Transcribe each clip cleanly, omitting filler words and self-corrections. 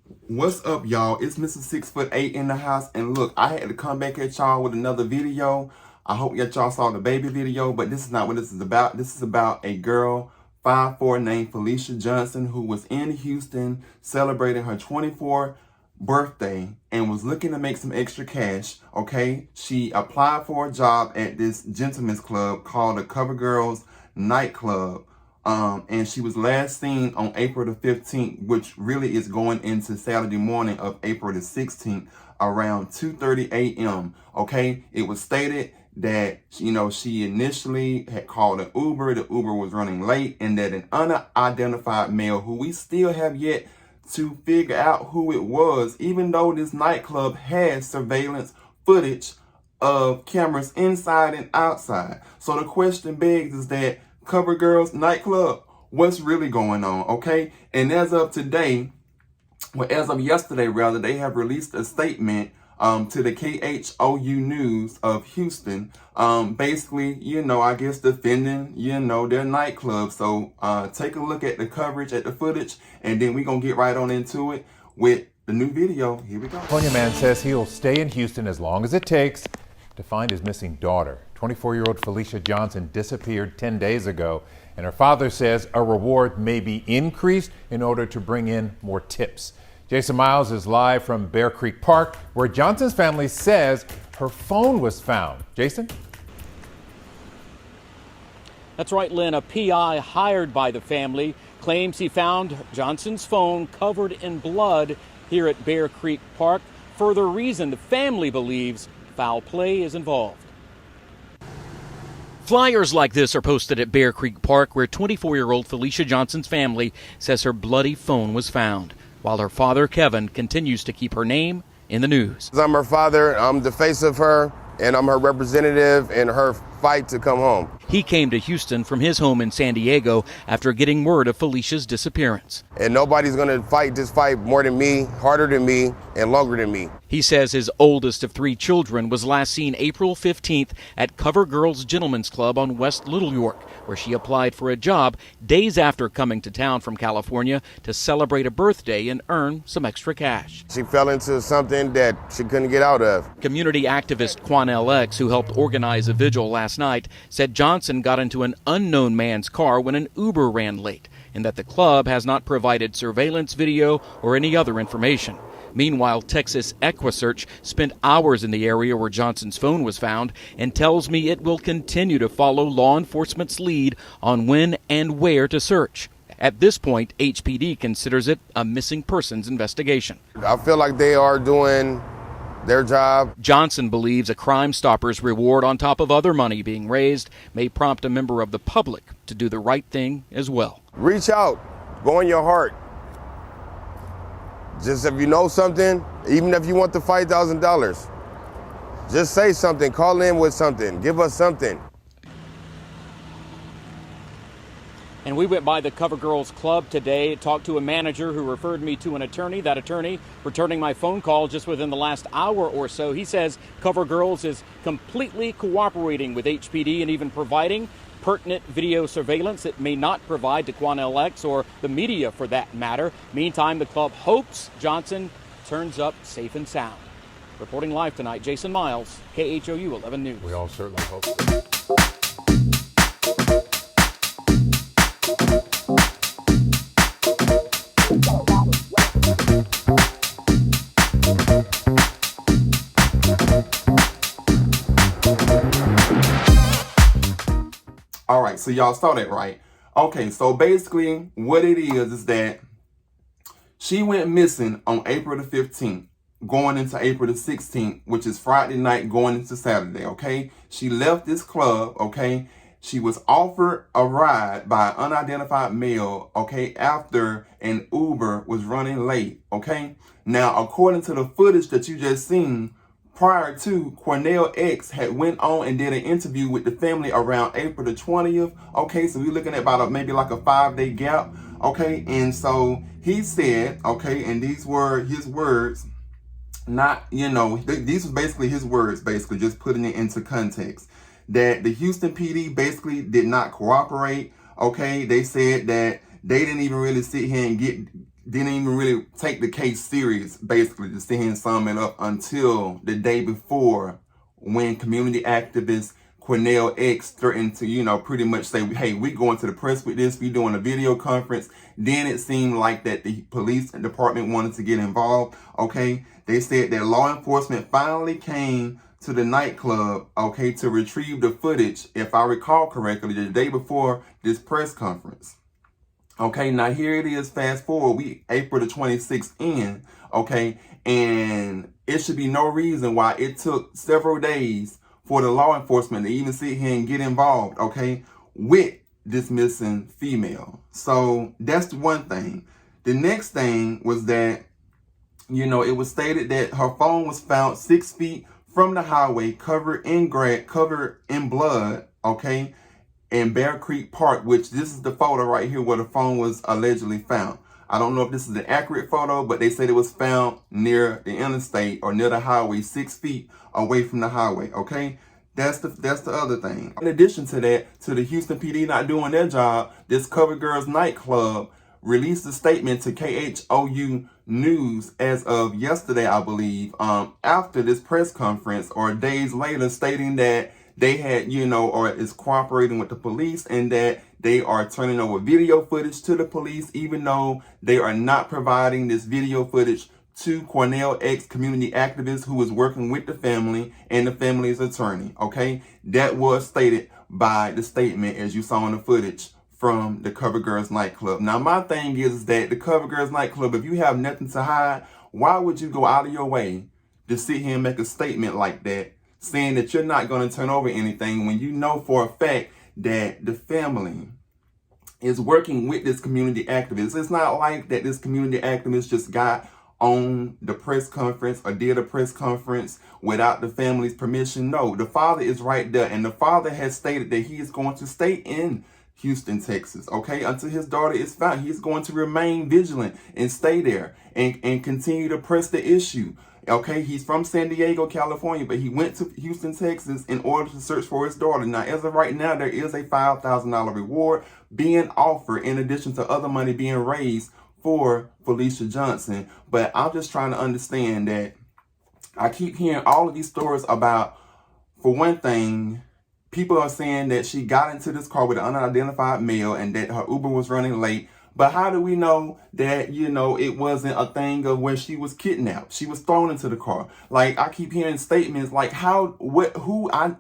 What's up, y'all? It's Mr. 6'8" in the house, and look, I had to come back at y'all with another video. I hope that y'all saw the baby video, but this is not what this is about. This is about a girl, 5'4", named Felicia Johnson, who was in Houston celebrating her 24th birthday and was looking to make some extra cash. Okay, she applied for a job at this gentleman's club called the Cover Girls Nightclub. And she was last seen on April the 15th, which really is going into Saturday morning of April the 16th around 2:30 a.m. Okay, it was stated that, she initially had called an Uber. The Uber was running late, and that an unidentified male, who we still have yet to figure out who it was, even though this nightclub has surveillance footage of cameras inside and outside. So the question begs is that Cover Girls Nightclub, what's really going on, okay? And as of today, as of yesterday rather, they have released a statement to the KHOU News of Houston, basically, I guess defending, their nightclub. So take a look at the coverage, at the footage, and then we're going to get right on into it with the new video. Here we go. California man says he'll stay in Houston as long as it takes to find his missing daughter. 24-year-old Felicia Johnson disappeared 10 days ago, and her father says a reward may be increased in order to bring in more tips. Jason Miles is live from Bear Creek Park, where Johnson's family says her phone was found. Jason? That's right, Lynn. A PI hired by the family claims he found Johnson's phone covered in blood here at Bear Creek Park. Further reason the family believes foul play is involved. Flyers like this are posted at Bear Creek Park, where 24-year-old Felicia Johnson's family says her bloody phone was found, while her father, Kevin, continues to keep her name in the news. I'm her father, I'm the face of her, and I'm her representative in her fight to come home. He came to Houston from his home in San Diego after getting word of Felicia's disappearance. And nobody's going to fight this fight more than me, harder than me, and longer than me. He says his oldest of 3 children was last seen April 15th at Cover Girls Gentlemen's Club on West Little York, where she applied for a job days after coming to town from California to celebrate a birthday and earn some extra cash. She fell into something that she couldn't get out of. Community activist Quanell X, who helped organize a vigil last night, said Johnson got into an unknown man's car when an Uber ran late, and that the club has not provided surveillance video or any other information. Meanwhile, Texas EquiSearch spent hours in the area where Johnson's phone was found and tells me it will continue to follow law enforcement's lead on when and where to search. At this point, HPD considers it a missing persons investigation. I feel like they are doing their job. Johnson believes a Crime Stoppers reward on top of other money being raised may prompt a member of the public to do the right thing as well. Reach out, go in your heart. Just if you know something, even if you want the $5,000, just say something, call in with something, give us something. And we went by the Cover Girls Club today, talked to a manager who referred me to an attorney. That attorney returning my phone call just within the last hour or so. He says Cover Girls is completely cooperating with HPD and even providing pertinent video surveillance it may not provide to Quanell X or the media for that matter. Meantime, the club hopes Johnson turns up safe and sound. Reporting live tonight, Jason Miles, KHOU 11 News. We all certainly hope so. All right, so y'all saw that, right? Okay, so basically what it is that she went missing on April the 15th, going into April the 16th, which is Friday night going into Saturday, okay? She left this club, okay? She was offered a ride by an unidentified male, okay, after an Uber was running late, okay? Now, according to the footage that you just seen, prior to, Quanell X had went on and did an interview with the family around April the 20th. Okay, so we're looking at about maybe like a 5-day gap. Okay, and so he said, okay, and these were his words, not, these were basically his words, basically just putting it into context, that the Houston PD basically did not cooperate. Okay, they said that they didn't even really sit here and didn't even really take the case serious, basically, to sit here and sum it up until the day before, when community activist Cornell X threatened to, pretty much say, hey, we going to the press with this, we doing a video conference. Then it seemed like that the police department wanted to get involved, okay? They said that law enforcement finally came to the nightclub, okay, to retrieve the footage, if I recall correctly, the day before this press conference. Okay, now here it is, fast forward, we April the 26th in, okay, and it should be no reason why it took several days for the law enforcement to even sit here and get involved, okay, with this missing female. So that's the one thing. The next thing was that, it was stated that her phone was found 6 feet from the highway, covered in blood, okay, in Bear Creek Park, which this is the photo right here where the phone was allegedly found. I don't know if this is an accurate photo, but they said it was found near the interstate or near the highway, 6 feet away from the highway, okay? That's the other thing. In addition to that, to the Houston PD not doing their job, this Cover Girls nightclub released a statement to KHOU News as of yesterday, I believe, after this press conference or days later, stating that they had, or is cooperating with the police and that they are turning over video footage to the police, even though they are not providing this video footage to Cornell X community activist who is working with the family and the family's attorney, okay? That was stated by the statement as you saw in the footage from the Cover Girls nightclub. Now, my thing is that the Cover Girls nightclub, if you have nothing to hide, why would you go out of your way to sit here and make a statement like that, saying that you're not going to turn over anything when you know for a fact that the family is working with this community activist? It's not like that this community activist just got on the press conference or did a press conference without the family's permission. No, the father is right there, and the father has stated that he is going to stay in Houston, Texas, okay, until his daughter is found. He's going to remain vigilant and stay there and continue to press the issue. Okay, he's from San Diego, California, but he went to Houston, Texas in order to search for his daughter. Now, as of right now, there is a $5,000 reward being offered in addition to other money being raised for Felicia Johnson. But I'm just trying to understand that I keep hearing all of these stories about, for one thing, people are saying that she got into this car with an unidentified male and that her Uber was running late. But how do we know that, it wasn't a thing of where she was kidnapped? She was thrown into the car. Like, I keep hearing statements like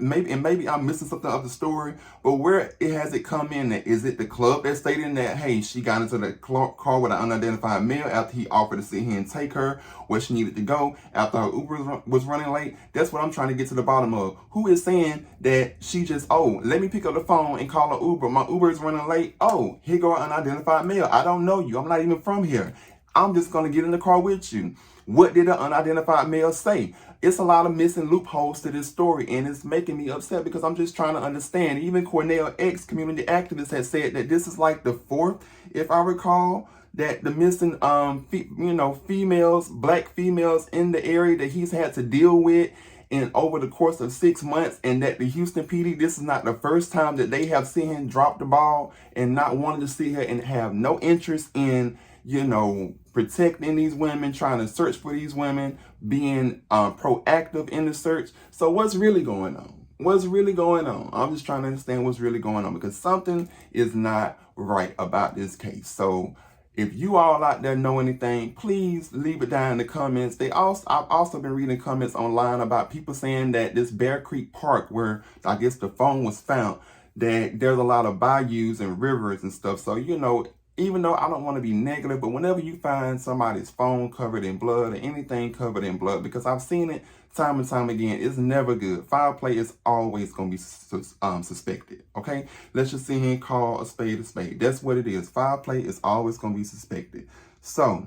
maybe I'm missing something of the story, but where has it come in at? Is it the club that's stating that, hey, she got into the car with an unidentified male after he offered to sit here and take her where she needed to go after her Uber was running late? That's what I'm trying to get to the bottom of. Who is saying that she just, let me pick up the phone and call an Uber. My Uber is running late. Oh, here go an unidentified male. I don't know you. I'm not even from here. I'm just going to get in the car with you. What did the unidentified male say? It's a lot of missing loopholes to this story, and it's making me upset because I'm just trying to understand. Even Cornell X community activist has said that this is like the fourth, if I recall, that the missing, females, black females in the area that he's had to deal with in over the course of 6 months, and that the Houston PD, this is not the first time that they have seen him drop the ball and not wanting to see her and have no interest in, protecting these women, trying to search for these women, being proactive in the search. So what's really going on? What's really going on? I'm just trying to understand what's really going on, because something is not right about this case. So if you all out there know anything, please leave it down in the comments. I've also been reading comments online about people saying that this Bear Creek Park, where I guess the phone was found, that there's a lot of bayous and rivers and stuff. So, even though I don't want to be negative, but whenever you find somebody's phone covered in blood or anything covered in blood, because I've seen it time and time again, it's never good. Foul play is always going to be suspected, okay? Let's just sit here and call a spade a spade. That's what it is. Foul play is always going to be suspected. So,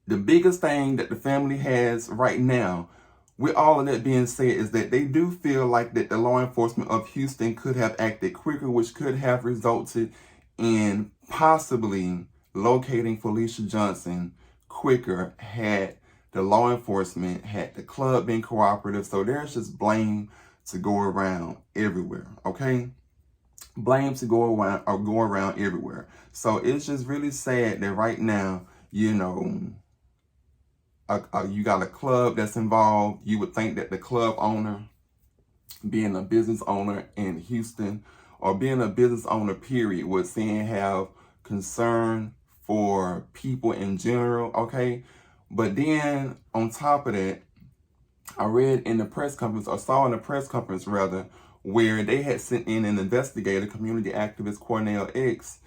the biggest thing that the family has right now, with all of that being said, is that they do feel like that the law enforcement of Houston could have acted quicker, which could have resulted in possibly locating Felicia Johnson quicker had the law enforcement, had the club been cooperative. So there's just blame to go around everywhere, okay? Blame to go around everywhere. So it's just really sad that right now, you know, you got a club that's involved. You would think that the club owner, being a business owner in Houston, or being a business owner period, would have concern for people in general, okay? But then on top of that, I read in the press conference, or saw in the press conference rather, where they had sent in an investigator, community activist Cornell X,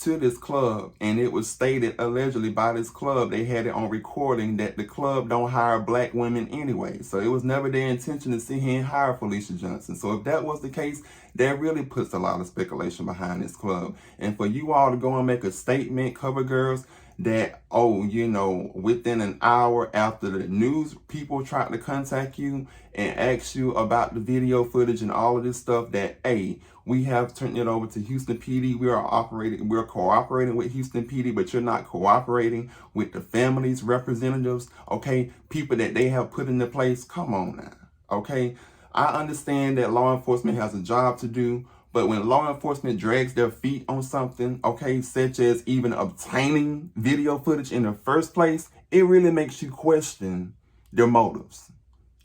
to this club, and it was stated allegedly by this club, they had it on recording, that the club don't hire black women anyway. So it was never their intention to sit here and hire Felicia Johnson. So if that was the case, that really puts a lot of speculation behind this club. And for you all to go and make a statement, cover girls, that, oh, you know, within an hour after the news people tried to contact you and ask you about the video footage and all of this stuff, that, hey, we have turned it over to Houston PD. We're cooperating with Houston PD, but you're not cooperating with the family's representatives, okay? People that they have put into place. Come on now, okay? I understand that law enforcement has a job to do, but when law enforcement drags their feet on something, okay, such as even obtaining video footage in the first place, it really makes you question their motives.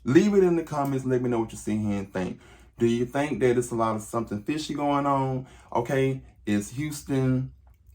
Leave it in the comments. Let me know what you see here and think. Do you think that it's a lot of something fishy going on? Okay, is Houston,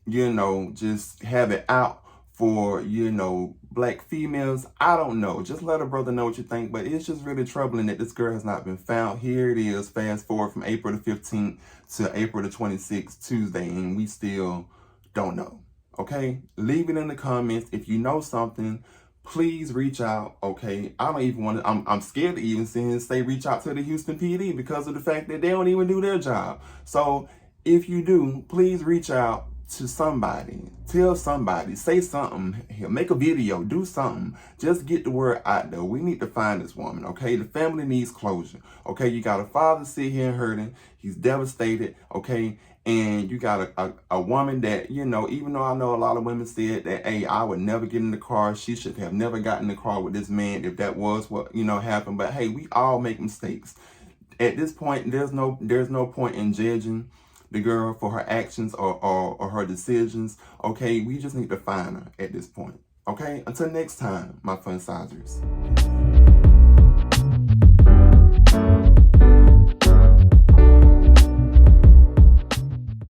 you know, just have it out for, you know, black females? I don't know. Just let a brother know what you think. But it's just really troubling that this girl has not been found. Here it is, fast forward from April the 15th to April the 26th, Tuesday, and we still don't know. Okay, leave it in the comments. If you know something, please reach out, okay? I don't even want to, I'm scared to even say reach out to the Houston PD because of the fact that they don't even do their job. So if you do, please reach out to somebody. Tell somebody, say something, make a video, do something. Just get the word out there. We need to find this woman, okay? The family needs closure, okay? You got a father sit here hurting. He's devastated, okay? And you got a woman that, you know, even though I know a lot of women said that, hey, I would never get in the car. She should have never gotten in the car with this man if that was what, you know, happened. But hey, we all make mistakes. At this point, there's no point in judging the girl for her actions or her decisions. Okay, we just need to find her at this point. Okay, until next time, my fun sizers.